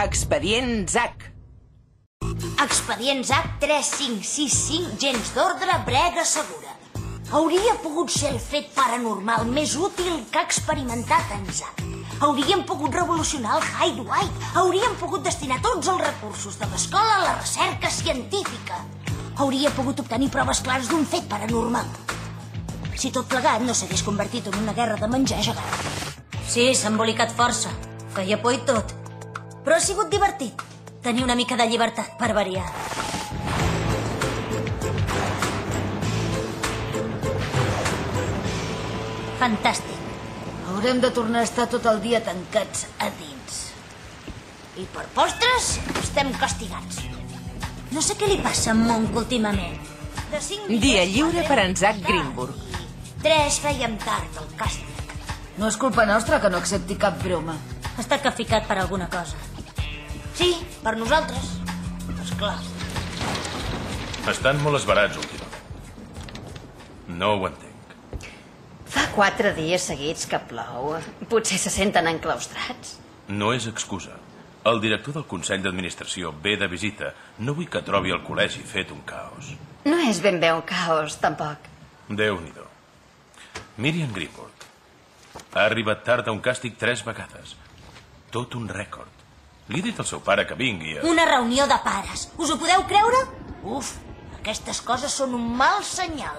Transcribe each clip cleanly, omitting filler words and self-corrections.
Expedient Zack. Expedient Zack 3565, gens d'ordre, brega segura. Hauria pogut ser el fet paranormal més útil que ha experimentat en Zack. Hauríem pogut revolucionar el Hideawhite. Hauríem pogut destinar tots els recursos de l'escola a la recerca científica. Hauria pogut obtenir proves clares d'un fet paranormal. Si tot plegat no s'hagués convertit en una guerra de menjar gegant. Sí, s'ha embolicat força. Feia por i tot. Però ha sigut divertit. Tenir una mica de llibertat, per variar. Fantàstic. Haurem de tornar a estar tot el dia tancats a dins. I per postres, estem castigats. No sé què li passa a Monk últimament. Dia lliure per en Zack Greenburg. 3 fèiem tard al càstig. No és culpa nostra que no accepti cap broma. Ha estat caficat per alguna cosa. Sí, per nosaltres. Esclar. Estan molt esbarats últimament. No ho entenc. Fa 4 dies seguits que plou. Potser se senten enclaustrats. No és excusa. El director del Consell d'Administració ve de visita. No vull que trobi el col·legi fet un caos. No és ben bé un caos, tampoc. Déu-n'hi-do. Miriam Greenburg ha arribat tard a un càstig 3 vegades. Tot un rècord. Li he dit al seu pare que vingui a... Una reunió de pares. Us ho podeu creure? Uf, aquestes coses són un mal senyal.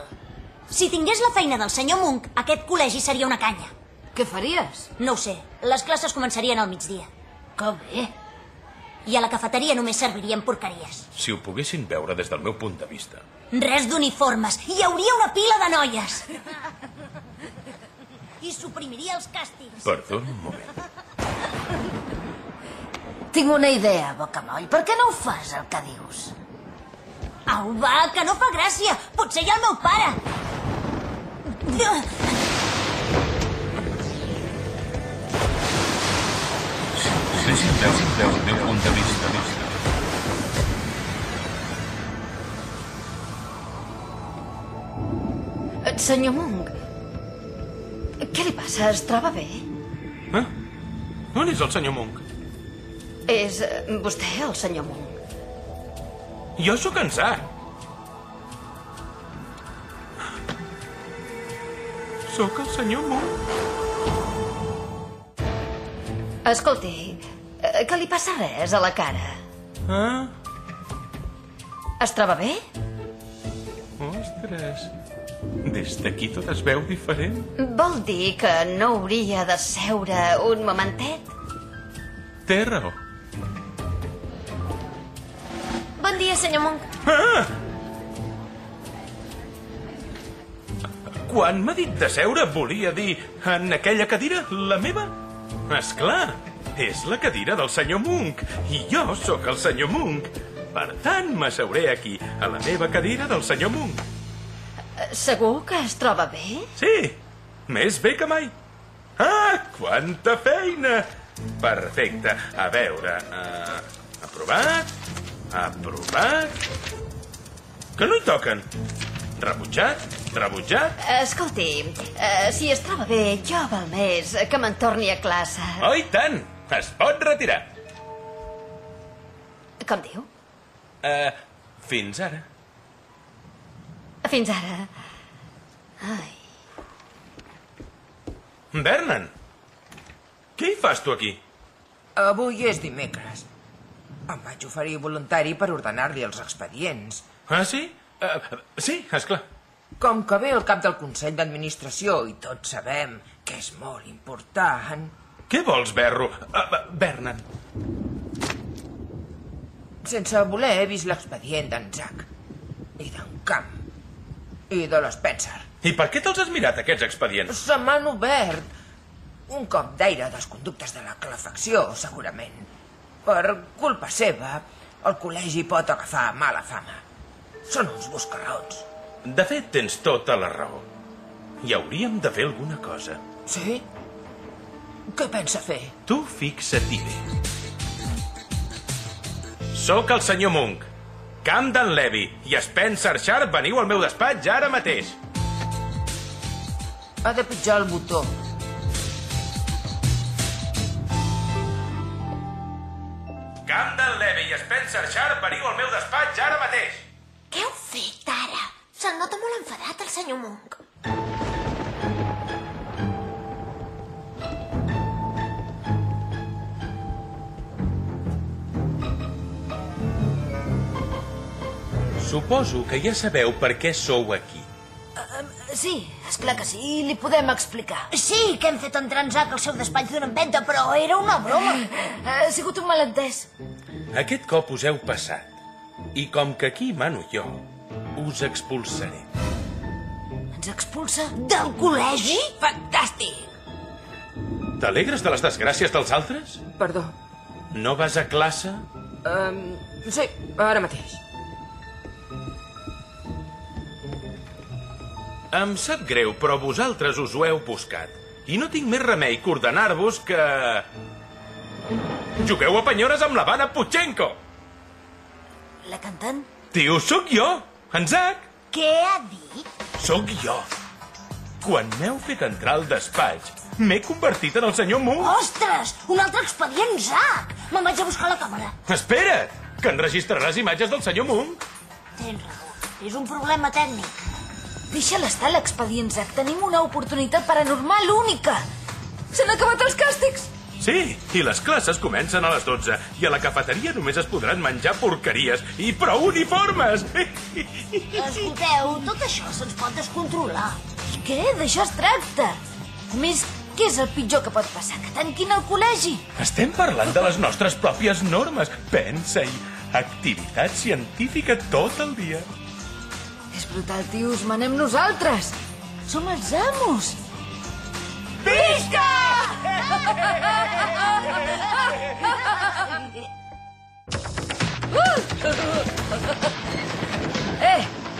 Si tingués la feina del senyor Monk, aquest col·legi seria una canya. Què faries? No ho sé. Les classes començarien al migdia. Que bé. I a la cafeteria només servirien porqueries. Si ho poguessin veure des del meu punt de vista. Res d'uniformes. Hi hauria una pila de noies. I suprimiria els càstigs. Perdona un moment. Tinc una idea, Bocamoll. Per què no ho fas, el que dius? Au, va, que no fa gràcia. Potser hi ha el meu pare. Deixi'm veure el meu punt de vista. Senyor Monk, què li passa? Es troba bé? On és el senyor Monk? És vostè el senyor Monk? Jo sóc en Zack. Sóc el senyor Monk. Escolti, que li passa res a la cara? Es troba bé? Ostres, des d'aquí tot es veu diferent. Vol dir que no hauria de seure un momentet? Té raó. Bon dia, senyor Monk. Quan m'ha dit de seure, volia dir en aquella cadira, la meva? Esclar, és la cadira del senyor Monk, i jo sóc el senyor Monk. Per tant, m'asseuré aquí, a la meva cadira del senyor Monk. Segur que es troba bé? Sí, més bé que mai. Quanta feina! Perfecte. A veure... aprovat? Aprovat? Que no hi toquen? Rebutjat? Rebutjat? Escolti, si es troba bé, jo val més que me'n torni a classe. Oh, i tant! Es pot retirar. Com diu? Fins ara. Fins ara. Ai. Vernon, què hi fas tu aquí? Avui és dimecres. Em vaig oferir voluntari per ordenar-li els expedients. Ah, sí? Sí, esclar. Com que ve el cap del Consell d'Administració i tots sabem que és molt important... Què vols, Berro? Vernon. Sense voler he vist l'expedient d'en Zack i d'en Camp i de l'Spencer. I per què te'ls has mirat, aquests expedients? Se m'han obert un cop d'aire dels conductes de la calefacció, segurament. Per culpa seva, el col·legi pot agafar mala fama. Són uns buscarraons. De fet, tens tota la raó. I hauríem de fer alguna cosa. Sí? Què pensa fer? Tu fixa-t'hi bé. Sóc el senyor Monk. Camden Levy i Spencer Sharp, veniu al meu despatx ara mateix. Ha de pitjar el botó. Spencer Sharp, veniu al meu despatx ara mateix. Què heu fet, ara? Se'n nota molt enfadat, el senyor Monk. Suposo que ja sabeu per què sou aquí. Sí, esclar que sí, li podem explicar. Sí, que hem fet entrar en Zack al seu despatx d'una empenta, però era una broma. Ha sigut un malentès. Aquest cop us heu passat. I com que aquí mano jo, us expulsaré. Ens expulsa? Del col·legi? Fantàstic! T'alegres de les desgràcies dels altres? Perdó. No vas a classe? Sí, ara mateix. Em sap greu, però vosaltres us ho heu buscat. I no tinc més remei que ordenar-vos que... Jugueu a penyores amb la Vanna Putchenko! La cantant? Tio, sóc jo, en Zack! Què ha dit? Sóc jo. Quan m'heu fet entrar al despatx, m'he convertit en el senyor Moon. Ostres, un altre expedient, Zack! Me'n vaig a buscar la càmera. Espera't, que enregistraràs imatges del senyor Moon. Tens raó, és un problema tècnic. Deixa'l estar l'expedient, Zack. Tenim una oportunitat paranormal única. S'han acabat els càstigs. Sí, i les classes comencen a les 12 i a la cafeteria només es podran menjar porqueries i prou uniformes. Escolteu, tot això se'ns pot descontrolar. Què? D'això es tracta. A més, què és el pitjor que pot passar? Que tanquin el col·legi. Estem parlant de les nostres pròpies normes. Pensa-hi, activitat científica tot el dia. És brutal, tios. Manem nosaltres. Som els amos. Visca!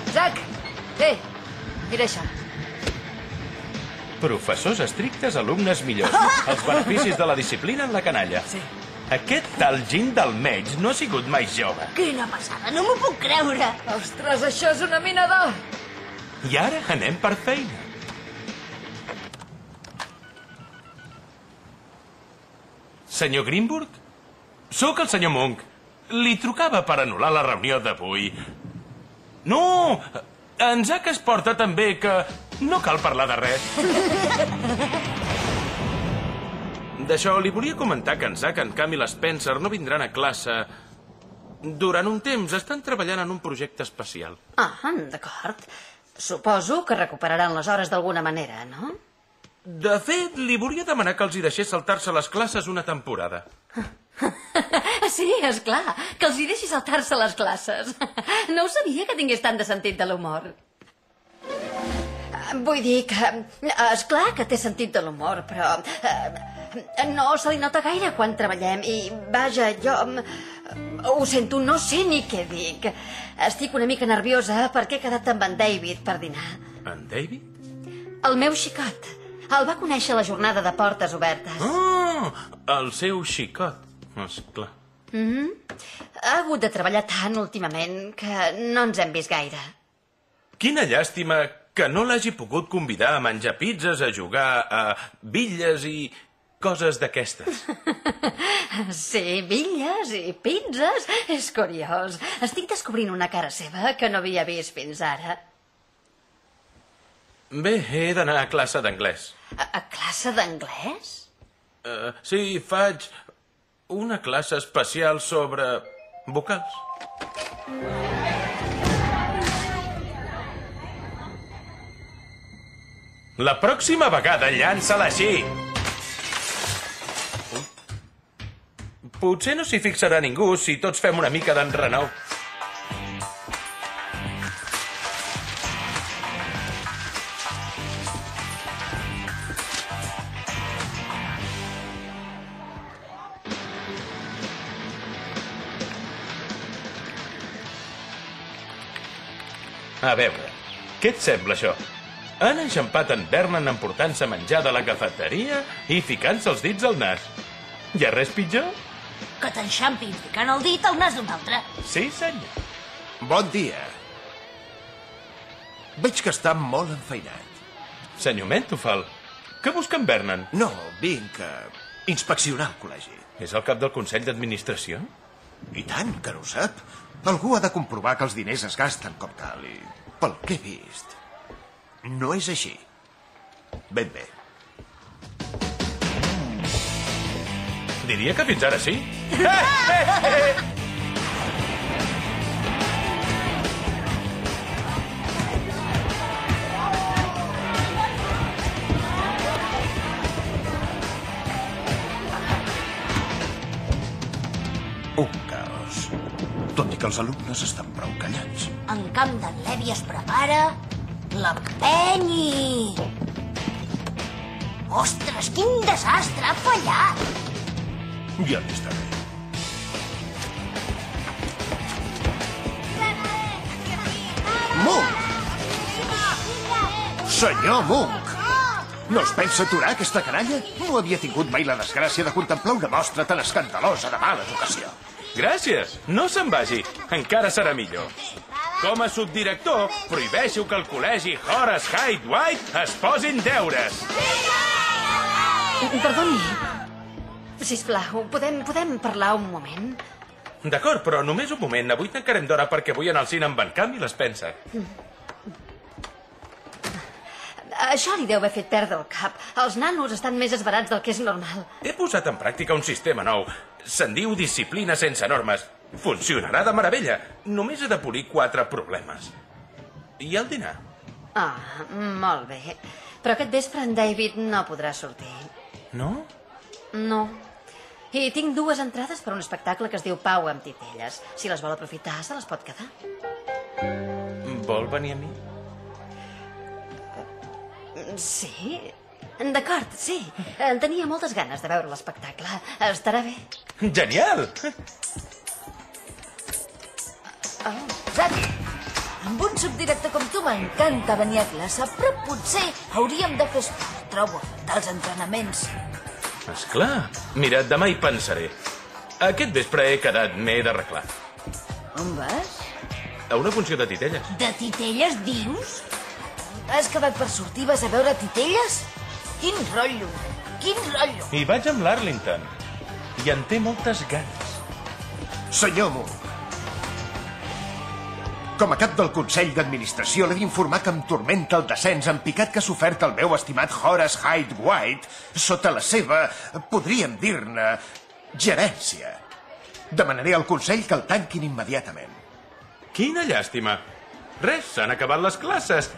Zack! Mira això. Professors estrictes, alumnes millors. Els beneficis de la disciplina en la canalla. Sí. Aquest tal Gin del Mage no ha sigut mai jove. Quina passada, no m'ho puc creure. Ostres, això és una mina d'or. I ara anem per feina. Senyor Greenburg? Sóc el senyor Monk. Li trucava per anul·lar la reunió d'avui. No! En Zack es porta tan bé que no cal parlar de res. D'això, li volia comentar que en Zack, en Cam i l'Spencer no vindran a classe. Durant un temps estan treballant en un projecte especial. Ah, d'acord. Suposo que recuperaran les hores d'alguna manera, no? De fet, li volia demanar que els hi deixés saltar-se les classes una temporada. Sí, és clar, que els hi deixi saltar-se les classes. No ho sabia que tingués tant de sentit de l'humor. Vull dir que... És clar que té sentit de l'humor, però... No se li nota gaire quan treballem i, vaja, jo... Ho sento, no sé ni què dic. Estic una mica nerviosa perquè he quedat amb en David per dinar. En David? El meu xicot. El va conèixer a la jornada de portes obertes. Oh, el seu xicot. Esclar. Ha hagut de treballar tant últimament que no ens hem vist gaire. Quina llàstima que no l'hagi pogut convidar a menjar pizzas, a jugar a bitlles i coses d'aquestes. Sí, bitlles i pizzas. És curiós. Estic descobrint una cara seva que no havia vist fins ara. Bé, he d'anar a classe d'anglès. A classe d'anglès? Sí, faig una classe especial sobre vocals. La pròxima vegada llança-la així. Potser no s'hi fixarà ningú si tots fem una mica d'enrenou. A veure, què et sembla, això? Han enxampat en Vernon emportant-se menjar de la cafeteria i ficant-se els dits al nas. Hi ha res pitjor? Que t'enxampin ficant el dit al nas d'un altre. Sí, senyor. Bon dia. Veig que està molt enfeinat. Senyor Mentofal, què busca en Vernon? No, vinc a inspeccionar el col·legi. És el cap del Consell d'Administració? I tant, que no ho sap. Algú ha de comprovar que els diners es gasten com cal i, pel que he vist, no és així. Ben bé. Diria que fins ara sí. Un caos. Tot i que els alumnes estan prou callats. En camp d'en Levi es prepara l'empeny i... Ostres, quin desastre! Ha fallat! Ja li està bé. Monk! Senyor Monk! No es pensa aturar aquesta canalla? No havia tingut mai la desgràcia de contemplar una mostra tan escandalosa de mala educació. Gràcies. No se'n vagi. Encara serà millor. Com a subdirector, prohibeixo que el col·legi Horace Hyde White es posin deures. Perdoni. Sisplau, podem parlar un moment? D'acord, però només un moment. Avui tancarem d'hora perquè vull anar al cine amb en Cam i l'Spencer. Això li deu haver fet perdre el cap. Els nanos estan més esverats del que és normal. He posat en pràctica un sistema nou. Se'n diu disciplina sense normes. Funcionarà de meravella. Només he de polir 4 problemes. I el dinar? Ah, molt bé. Però aquest vespre en David no podrà sortir. No? No. I tinc 2 entrades per un espectacle que es diu Pau amb titelles. Si les vol aprofitar, se les pot quedar. Vol venir a mi? Sí? D'acord, sí. En tenia moltes ganes de veure l'espectacle. Estarà bé. Genial! Zack, amb un subdirector com tu m'encanta venir a classe, però potser hauríem de fer esport. Trobo dels entrenaments. Esclar. Mira, demà hi pensaré. Aquest vespre he quedat, m'he d'arreglar. On vas? A una funció de titelles. De titelles, dius? Has quedat per sortir, vas a veure titelles? Quin rotllo, quin rotllo. I vaig amb l'Arlington. I en té moltes ganes. Senyor Monk, com a cap del Consell d'Administració l'he d'informar que em tormenta el descens en picat que ha sofert el meu estimat Horace Hyde White sota la seva, podríem dir-ne, gerència. Demanaré al Consell que el tanquin immediatament. Quina llàstima. Res, s'han acabat les classes.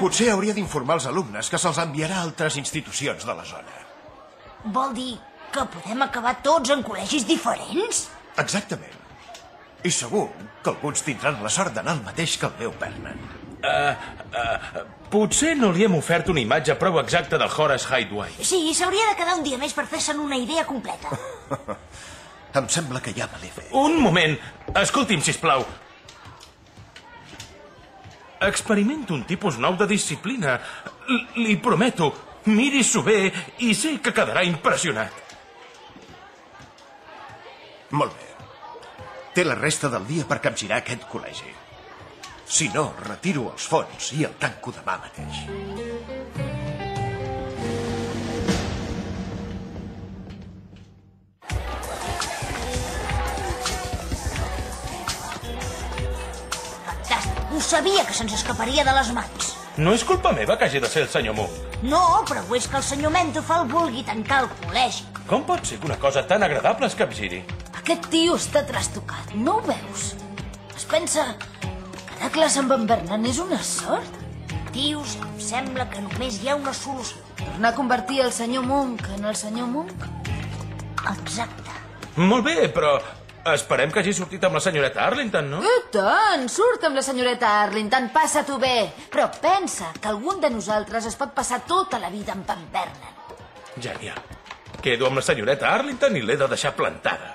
Potser hauria d'informar els alumnes que se'ls enviarà a altres institucions de la zona. Vol dir que podem acabar tots en col·legis diferents? Exactament. I segur que alguns tindran la sort d'anar al mateix que el meu Vernon. Potser no li hem ofert una imatge prou exacta del Horace Hyde White. Sí, s'hauria de quedar un dia més per fer-se'n una idea completa. Em sembla que ja me l'he fet. Un moment. Escolti'm, sisplau. Experimento un tipus nou de disciplina. Li prometo. Miri-s'ho bé i sé que quedarà impressionat. Molt bé. Té la resta del dia per capgirar aquest col·legi. Si no, retiro els fons i el tanco demà mateix. Fantàstic. Ho sabia que se'ns escaparia de les mans. No és culpa meva que hagi de ser el senyor Monk. No, però és que el senyor Mentofal vulgui tancar el col·legi. Com pot ser que una cosa tan agradable es capgiri? Aquest tio està trastocat, no ho veus? Es pensa que anar a classe amb en Vernon és una sort. Tios, em sembla que només hi ha una solució. Tornar a convertir el senyor Monk en el senyor Monk? Exacte. Molt bé, però esperem que hagi sortit amb la senyoreta Arlington, no? I tant, surt amb la senyoreta Arlington, passa-t'ho bé. Però pensa que algun de nosaltres es pot passar tota la vida amb en Vernon. Genial. Quedo amb la senyoreta Arlington i l'he de deixar plantada.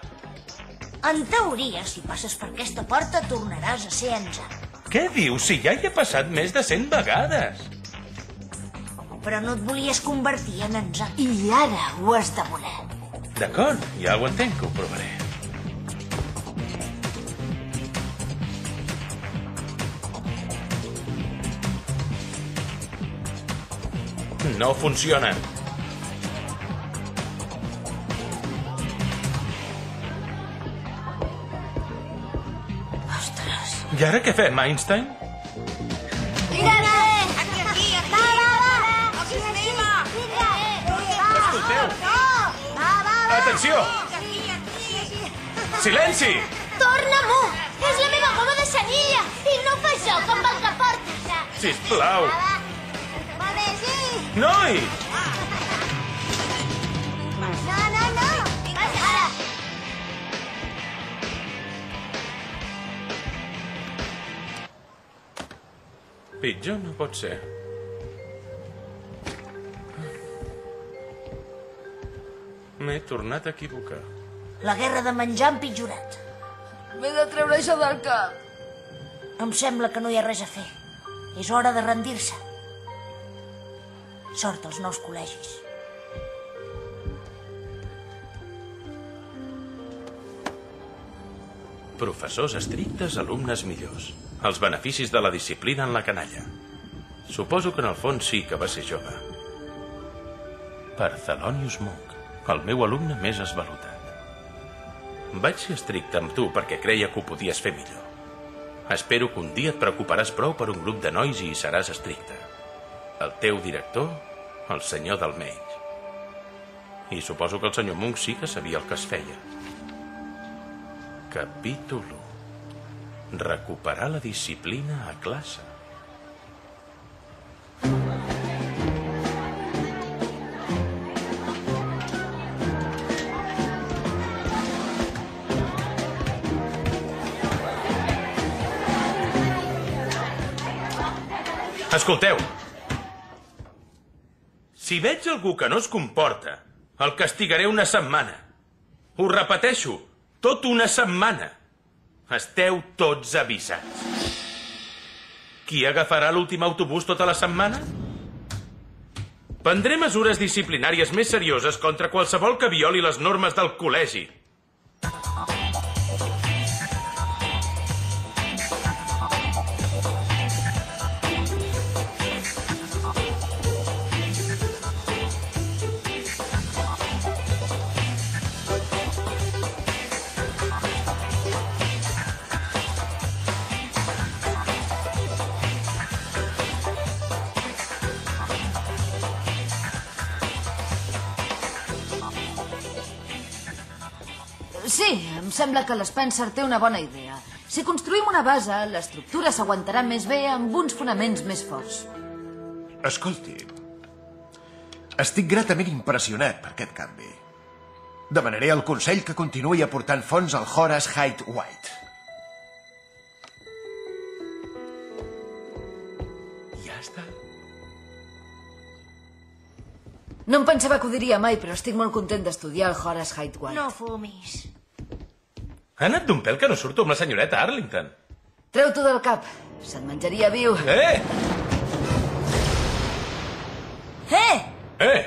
En teoria, si passes per aquesta porta, tornaràs a ser enzà. Què dius? Si ja hi he passat més de 100 vegades. Però no et volies convertir en enzà. I ara ho has de voler. D'acord, ja ho entenc, que ho provaré. No funciona. I ara què fem, Einstein? Escolteu! Atenció! Silenci! Torna-m'ho! És la meva goma de senilla i no fa joc amb el que portes. Sisplau! Molt bé, sí! Noi! No! Ara! Pitjor no pot ser. M'he tornat a equivocar. La guerra de menjar ha empitjorat. M'he de treure això del cap. Em sembla que no hi ha res a fer. És hora de rendir-se. Sort als nous col·legis. Professors estrictes, alumnes millors. Els beneficis de la disciplina en la canalla. Suposo que en el fons sí que va ser jove. Barthelonius Monk, el meu alumne més esvalotat. Vaig ser estricte amb tu perquè creia que ho podies fer millor. Espero que un dia et preocuparàs prou per un grup de nois i hi seràs estricte. El teu director, el senyor Dalmenys. I suposo que el senyor Monk sí que sabia el que es feia. Capítol 1. Recuperar la disciplina a classe. Escolteu! Si veig algú que no es comporta, el castigaré una setmana. Ho repeteixo, tot una setmana. Esteu tots avisats. Qui agafarà l'últim autobús tota la setmana? Prendré mesures disciplinàries més serioses contra qualsevol que violi les normes del col·legi. Sí, em sembla que l'Spencer té una bona idea. Si construïm una base, l'estructura s'aguantarà més bé amb uns fonaments més forts. Escolti, estic gratament impressionat per aquest canvi. Demanaré al Consell que continuï aportant fons al Horace Hyde White. Ja està. No em pensava que ho diria mai, però estic molt content d'estudiar el Horace Hyde White. No fumis. Ha anat d'un pèl que no surto amb la senyoreta Arlington. Treu-t'ho del cap. Se't menjaria viu. Eh! Eh!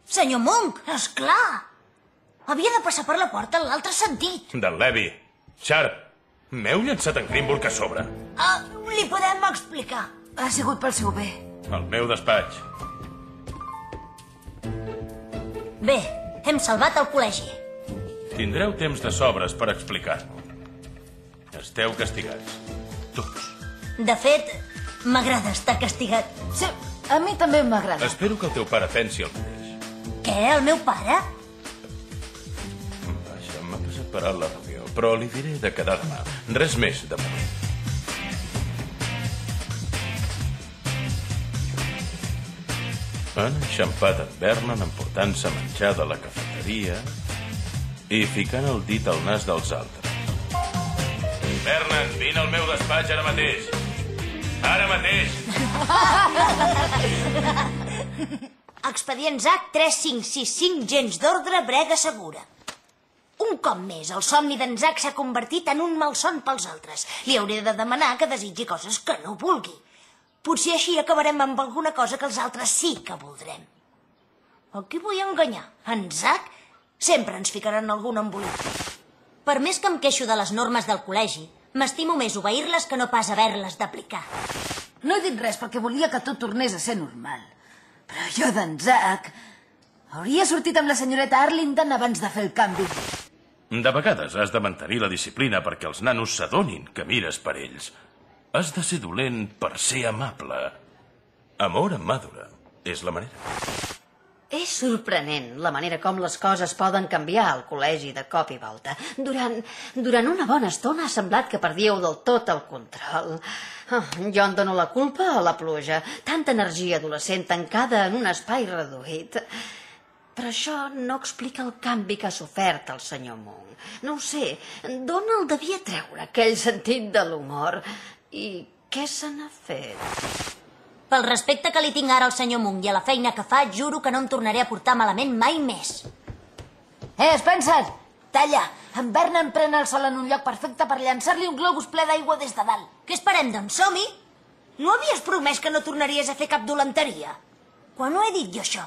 Senyor Monk, esclar. Havia de passar per la porta en l'altre sentit. Del Levi. Sharp, m'heu llançat en Grimble a sobre. Li podem explicar. Ha sigut pel seu bé. Al meu despatx. Bé, hem salvat el col·legi. Tindreu temps de sobres per explicar-m'ho. Esteu castigats. Tots. De fet, m'agrada estar castigat. Sí, a mi també m'agrada. Espero que el teu pare pensi el mateix. Què, el meu pare? Vaja, m'ha passat per alt la reunió, però li diré de quedar demà. Res més de moment. Han enxampat en Vernon emportant-se menjar de la cafeteria i ficant el dit al nas dels altres. Vernon, vine al meu despatx ara mateix. Ara mateix! Expedient ZAC 3565, gens d'ordre, brega segura. Un cop més, el somni d'en ZAC s'ha convertit en un malson pels altres. Li hauré de demanar que desitgi coses que no vulgui. Potser així acabarem amb alguna cosa que els altres sí que voldrem. A qui vull enganyar? En ZAC? Sempre ens ficaran algun embolic. Per més que em queixo de les normes del col·legi, m'estimo més obeir-les que no pas haver-les d'aplicar. No he dit res perquè volia que tot tornés a ser normal. Però jo d'en ZAC hauria sortit amb la senyoreta Arlington abans de fer el canvi. De vegades has de mantenir la disciplina perquè els nanos s'adonin que mires per ells. Has de ser dolent per ser amable. Amor madura és la manera. És sorprenent la manera com les coses poden canviar al col·legi de cop i volta. Durant una bona estona ha semblat que perdíeu del tot el control. Jo en dono la culpa a la pluja. Tanta energia adolescent tancada en un espai reduït. Però això no explica el canvi que ha sofert el senyor Monk. No ho sé, d'on el devia treure aquell sentit de l'humor? I què se n'ha fet? Pel respecte que li tinc ara al senyor Monk i a la feina que fa, juro que no em tornaré a portar malament mai més. Spencer! Talla! En Vernon pren el sol en un lloc perfecte per llançar-li un globus ple d'aigua des de dalt. Què esperem, doncs? Som-hi? No havies promès que no tornaries a fer cap dolenteria? Quan ho he dit jo, això?